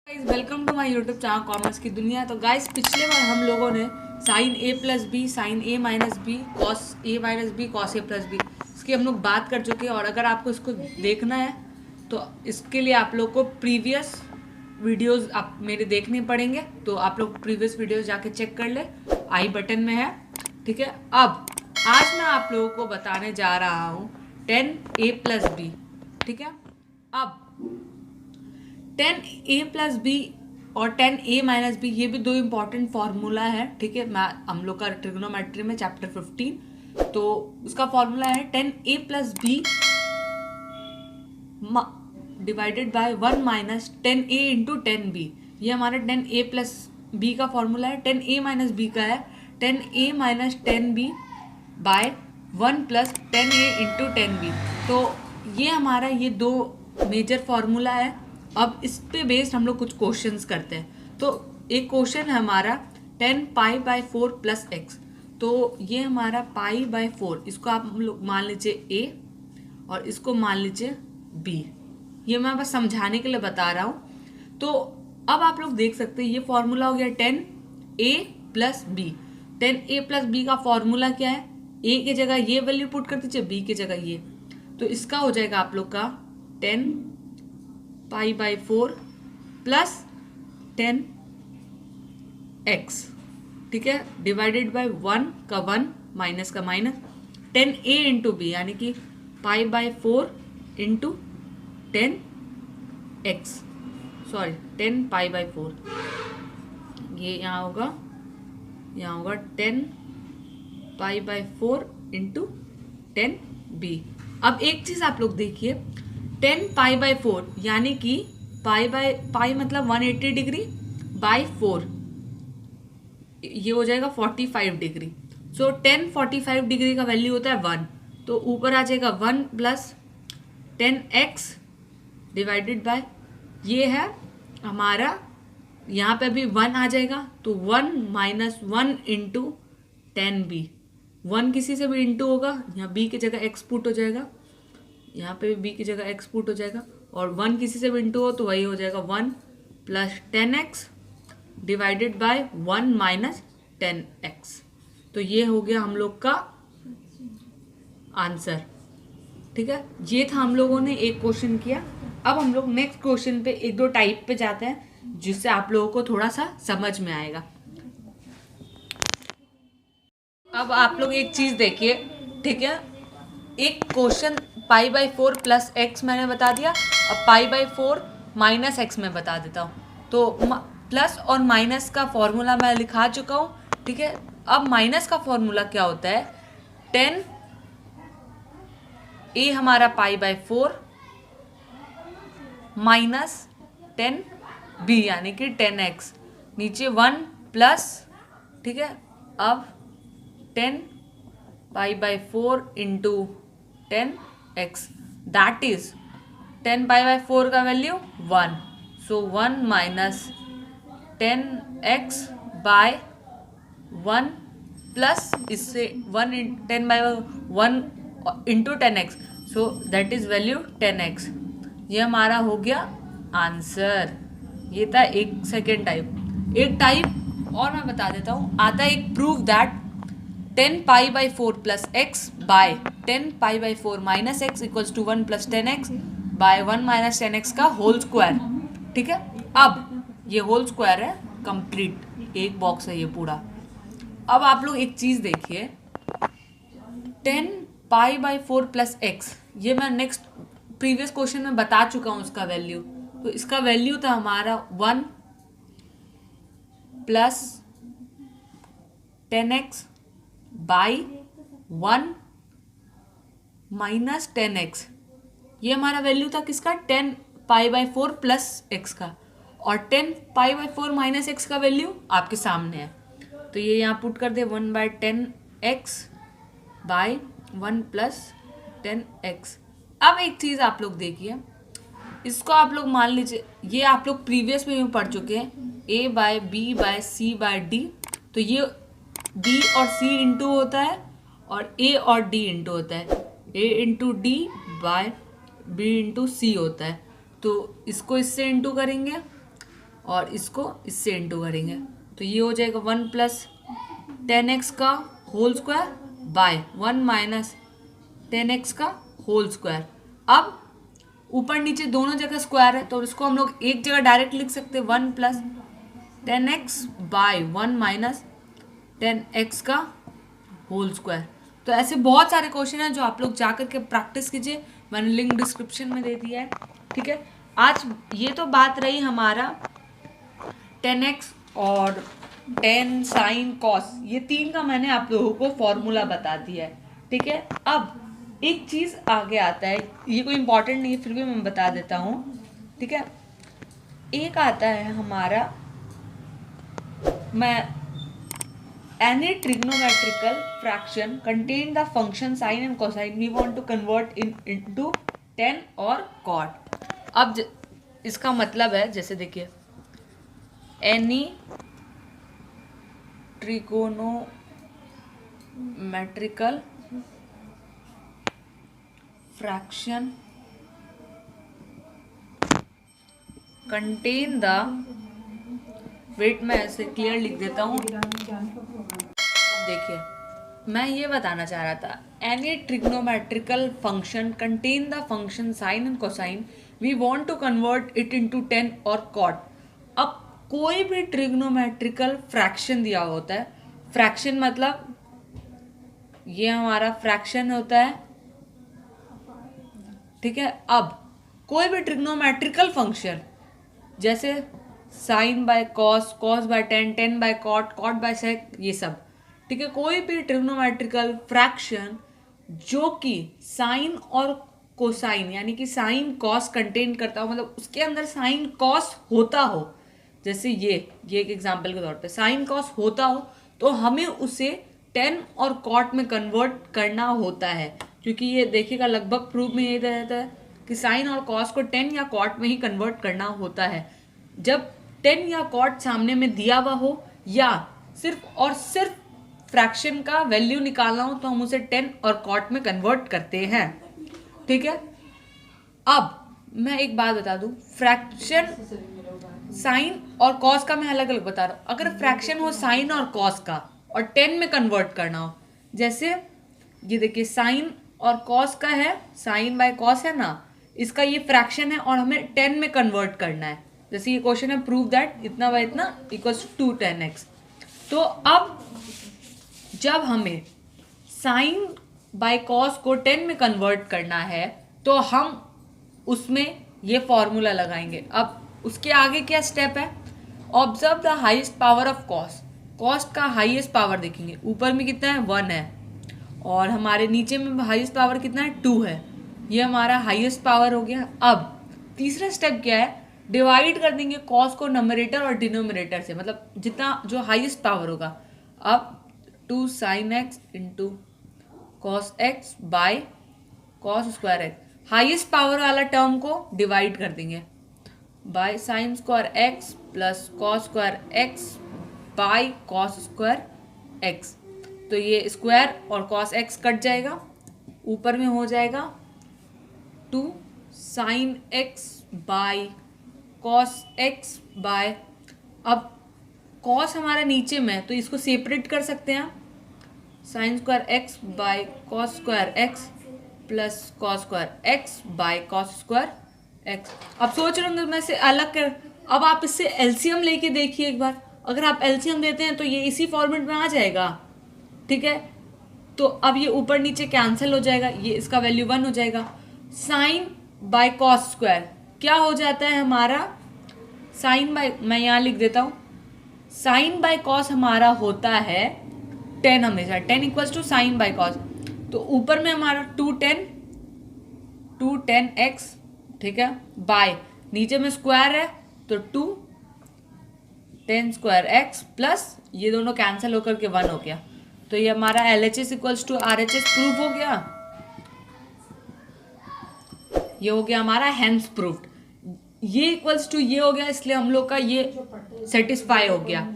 Welcome to my YouTube channel commerce की दुनिया। तो गाइस, पिछले बार हम लोगों ने sine A plus B, sine A minus B, cos A minus B, cos A plus B इसकी हम लोग बात कर चुके हैं। और अगर आपको इसको देखना है तो इसके लिए आप लोग को प्रीवियस वीडियोस आप मेरे देखने पड़ेंगे। तो आप लोग प्रीवियस वीडियोस जाके चेक कर ले, आई बटन में है, ठीक है। अब आज मैं आप लोगों को बताने जा रहा हूँ 10a प्लस बी, ठीक है। अब 10a प्लस बी और 10a माइनस बी ये भी दो इंपॉर्टेंट फार्मूला है, ठीक है। मैं हम लोग का ट्रिग्नोमेट्री में चैप्टर 15, तो उसका फार्मूला है 10a plus B divided by 1 minus 10a into 10b। ये हमारा 10a प्लस बी का फॉर्मूला है। 10a माइनस बी का है 10a minus 10b bye 1 plus 10a into 10b। तो ये हमारा ये दो मेजर फार्मूला है। अब इस पे बेस्ड हम लोग कुछ क्वेश्चंस करते हैं। तो एक क्वेश्चन है हमारा 10 पाई बाय 4 प्लस एक्स। तो ये हमारा पाई बाय 4, इसको आप हम लोग मान लीजिए a और इसको मान लीजिए b। ये मैं बस समझाने के लिए बता रहा हूँ। तो अब आप लोग देख सकते हैं ये फॉर्मूला हो गया 10a plus B. 10a plus B का फॉर्मूला क्या है? a की जगह ये वैल्यू पुट कर दीजिए, b की जगह ये। तो इसका हो जाएगा आप लोग का 10 पाई बाय 4 प्लस 10 एक्स, ठीक है, डिवाइडेड बाय 1 का 1 माइनस का माइनस 10a इंटू बी, यानी कि पाई by 4 into 10 x, sorry 10 pi by 4। ये यहाँ होगा 10 पाई बाय 4 इंटू 10 बी। अब एक चीज आप लोग देखिए, 10 पाई बाय 4 यानी कि पाई मतलब 180 डिग्री बाय 4, ये हो जाएगा 45 डिग्री। सो 10 45 डिग्री का वैल्यू होता है 1, तो ऊपर आ जाएगा 1 प्लस 10x डिवाइडेड बाय, ये है हमारा, यहाँ पे भी 1 आ जाएगा, तो 1 माइनस 1 इंटू 10b। 1 किसी से भी इंटू होगा, यहाँ b की जगह x पुट हो जाएगा, यहाँ पे भी b की जगह x पुट हो जाएगा, और 1 किसी से भी इंटू हो तो वही हो जाएगा 1 plus 10x divided by 1 minus 10x। तो ये हो गया हम लोग का आंसर, ठीक है। ये था हम लोगों ने एक क्वेश्चन किया। अब हम लोग नेक्स्ट क्वेश्चन पे एक दो टाइप पे जाते हैं, जिससे आप लोगों को थोड़ा सा समझ में आएगा। अब आप लोग एक चीज देखिए, ठीक है। एक question pi by 4 plus x मैंने बता दिया, अब पाई बाय 4 माइनस एक्स में बता देता हूँ। तो प्लस और माइनस का फॉर्मूला मैं लिखा चुका हूँ, ठीक है। अब माइनस का फॉर्मूला क्या होता है? 10 ए हमारा पाई बाय 4 माइनस 10 बी यानी कि 10x, नीचे 1 प्लस, ठीक है। अब 10 pi by 4 into 10x, that is 10 pi by 4 का value 1, so 1 minus 10x by 1 plus इससे 10 by 1 into 10x, so that is value 10x। ये हमारा हो गया आंसर। ये था एक सेकेंड टाइप। एक टाइप और मैं बता देता हूँ, आता है एक prove that 10 pi by 4 plus x by 10 pi by 4 minus x equals to 1 plus 10x by 1 minus 10x का होल स्क्वायर, ठीक है। अब ये होल स्क्वायर है कंप्लीट, एक बॉक्स है ये पूरा। अब आप लोग एक चीज देखिए, 10 पाई बाय 4 प्लस एक्स, ये मैं नेक्स्ट प्रीवियस क्वेश्चन में बता चुका हूं उसका वैल्यू। तो इसका वैल्यू था हमारा 1 plus 10x by 1 minus 10x। ये हमारा वैल्यू था किसका? 10 पाई बाय 4 प्लस एक्स का। और 10 पाई बाय 4 माइनस एक्स का वैल्यू आपके सामने है, तो ये यहाँ पुट कर दे 1 bye 10x by 1 plus 10x। अब एक चीज आप लोग देखिए, इसको आप लोग मान लीजिए, ये आप लोग प्रीवियस में भी पढ़ चुके हैं, a by B by C by D. तो ये b और c इंटू होता है और a और d इंटू होता है, a into D by b into C होता है। तो इसको इससे इंटू करेंगे और इसको इससे इंटू करेंगे, तो ये हो जाएगा 1 प्लस 10x का whole square by 1 minus 10x का होल स्क्वायर। अब ऊपर नीचे दोनों जगह स्क्वायर है, तो इसको हम लोग एक जगह डायरेक्ट लिख सकते हैं 1 plus 10x by 1 minus 10x का होल स्क्वायर। तो ऐसे बहुत सारे क्वेश्चन हैं जो आप लोग जा करके प्रैक्टिस कीजिए, मैंने लिंक डिस्क्रिप्शन में दे दिया है। ठीक है, आज ये तो बात रही हमारा 10x और 10 साइन कॉस, ये तीन का मैंने आप लोगों को फॉर्मूला बता दिया है। ठीक है, अब एक चीज़ आगे आता है, ये कोई इंपॉर्टेंट नहीं है फिर भी मैं बता देता हूँ। ठीक है, एक आता है हमारा, मैं any trigonometrical fraction contain the function sine and cosine we want to convert into tan और cot। अब इसका मतलब है, जैसे देखिए any trigonometrical fraction contain the, wait मैं ऐसे क्लियर लिख देता हूँ। देखिए मैं ये बताना चाह रहा था, any trigonometrical function contain the function sine and cosine we want to convert it into tan और cot। अब कोई भी ट्रिग्नोमेट्रिकल फ्रैक्शन दिया होता है, फ्रैक्शन मतलब ये हमारा फ्रैक्शन होता है। ठीक है, अब कोई भी ट्रिग्नोमेट्रिकल फंक्शन जैसे sine by cos, cos by tan, tan by cot, cot by sec, ये सब। ठीक है, कोई भी ट्रिग्नोमेट्रिकल फ्रैक्शन जो कि साइन और कोसाइन यानी कि साइन कॉस कंटेन करता हो, मतलब उसके अंदर साइन कॉस होता हो, जैसे ये एक एग्जांपल के तौर पे साइन कॉस होता हो, तो हमें उसे टेन और कॉट में कन्वर्ट करना होता है। क्योंकि ये देखिएगा लगभग प्रूफ में ये रहता है कि साइन और कॉस को टेन या कॉट में ही कन्वर्ट करना होता है। जब टेन या कॉट सामने में दिया हुआ हो या सिर्फ और सिर्फ फ्रैक्शन का वैल्यू निकालना हो, तो हम उसे टेन और कॉट में कन्वर्ट करते हैं। ठीक है, अब मैं एक बात बता दूं, फ्रैक्शन साइन और कॉस का मैं अलग अलग बता रहा हूं। अगर फ्रैक्शन हो साइन और कॉस का और टेन में कन्वर्ट करना हो, जैसे ये देखिए साइन और कॉस का है, साइन बाय कॉस है ना, इसका ये फ्रैक्शन है और हमें टेन में कन्वर्ट करना है। जैसे ये क्वेश्चन है, प्रूव दैट इतना बाय इतना इक्वल्स टू 10x। तो अब जब हमें साइन बाय कॉस को 10 में कन्वर्ट करना है, तो हम उसमें ये फॉर्मूला लगाएंगे। अब उसके आगे क्या स्टेप है, observe the highest power of cos. Cos का हाईएस्ट पावर देखेंगे, ऊपर में कितना है 1 है और हमारे नीचे में हाईएस्ट पावर कितना है 2 है। ये हमारा हाईएस्ट पावर हो गया। अब तीसरा स्टेप क्या है, डिवाइड कर देंगे कॉस को नंबरेटर और डिनोमिनेटर से, मतलब जितना जो हाईएस्ट पावर होगा। अब 2 sin x into cos x by cos square x, highest power वाला टर्म को डिवाइड कर देंगे bye sine square x plus cos square x by cos square x. तो ये स्क्वायर और कॉस एक्स कट जाएगा, ऊपर में हो जाएगा 2 sin x by cos x by, अब कॉस हमारे नीचे में है तो इसको सेपरेट कर सकते हैं, sine square x by cos square x plus cos square x by cos square x. अब सोच रहे होंगे मैं इसे अलग कर, अब आप इससे एलसीएम लेके देखिए एक बार। अगर आप एलसीएम देते हैं तो ये इसी फॉर्मेट में आ जाएगा। ठीक है, तो अब ये ऊपर नीचे कैंसिल हो जाएगा, ये इसका वैल्यू 1 हो जाएगा। साइन बाय कॉस स्क्वायर क्या हो जाता है हमारा, साइन बाय, मैं यहाँ लिख देता हूँ, साइन बाय कॉस हमारा होता है 10, हमेशा 10 equals to sine by cos. तो ऊपर में हमारा 2 10x, ठीक है, बाय नीचे में स्क्वायर है तो 2 10 स्क्वायर एक्स प्लस ये दोनों कैंसिल होकर के 1 हो गया। तो ये हमारा LHS equals to RHS proof हो गया। ये हो गया हमारा हेंस प्रूफ्ड, ये इक्वल्स टू ये हो गया, इसलिए हम लोग का ये सेटिस्फाई हो गया,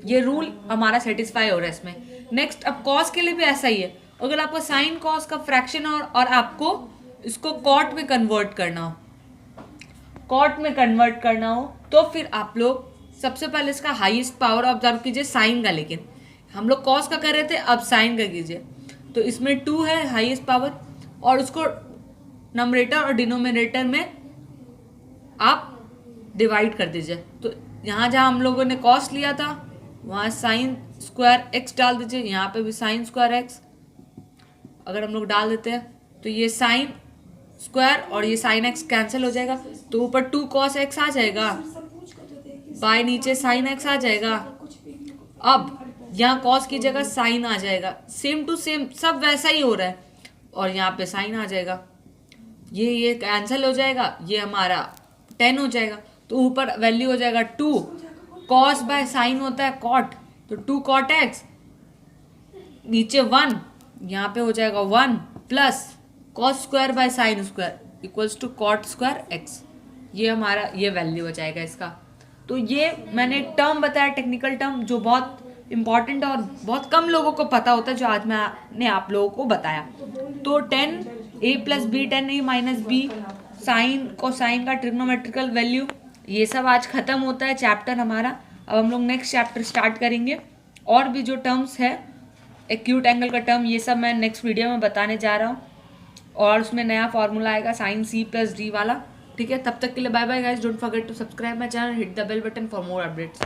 ये रूल हमारा सेटिस्फाई हो रहा है इसमें। नेक्स्ट अब कॉस के लिए भी ऐसा ही है, अगर आपको साइन कॉस का फ्रैक्शन और आपको इसको कॉट में कन्वर्ट करना हो, तो फिर आप लोग सबसे पहले इसका हाईएस्ट पावर ऑब्जर्व कीजिए साइन का, लेकिन हम लोग कॉस का कर रहे थे, अब साइन का कीजिए। तो इसमें 2 है हाईएस्ट पावर, और उसको नंबरेटर और डिनोमिनेटर में आप डिवाइड कर दीजिए। तो यहाँ जहाँ हम लोगों ने कॉस लिया था वहाँ साइन स्क्वायर एक्स डाल दीजिए, यहाँ पे भी साइन स्क्वायर एक्स अगर हम लोग डाल देते हैं तो ये साइन स्क्वायर और ये साइन एक्स कैंसिल हो जाएगा, तो ऊपर 2 cos x आ जाएगा, बाय नीचे साइन एक्स आ जाएगा। अब यहाँ cos की जगह साइन आ जाएगा, सेम टू सेम सब वैसा ही हो रहा है, और यहाँ पे साइन आ जाएगा, ये कैंसिल हो जाएगा, ये हमारा 10 हो जाएगा। तो ऊपर वैल्यू हो जाएगा 2, cos बाय साइन होता है cot, तो 2 cot x, नीचे 1, यहाँ पे हो जाएगा 1 plus cos square by sine square equals to cot square x। ये हमारा ये वैल्यू हो जाएगा इसका। तो ये मैंने एक टर्म बताया, टेक्निकल टर्म, जो बहुत इंपॉर्टेंट और बहुत कम लोगों को पता होता है, जो आज मैंने आप लोगों को बताया। तो 10a + b 10a - b sine cosine का ट्रिग्नोमेट्रिकल वैल्यू, ये सब आज खत्म होता है चैप्टर हमारा। अब हम लोग नेक्स्ट चैप्टर स्टार्ट करेंगे, और भी जो टर्म्स है एक्यूट एंगल का टर्म, ये सब मैं नेक्स्ट वीडियो में बताने जा रहा हूँ, और उसमें नया फॉर्मूला आएगा साइन c + d वाला। ठीक है, तब तक के लिए bye bye guys, don't forget to subscribe my channel, hit the bell button for more updates.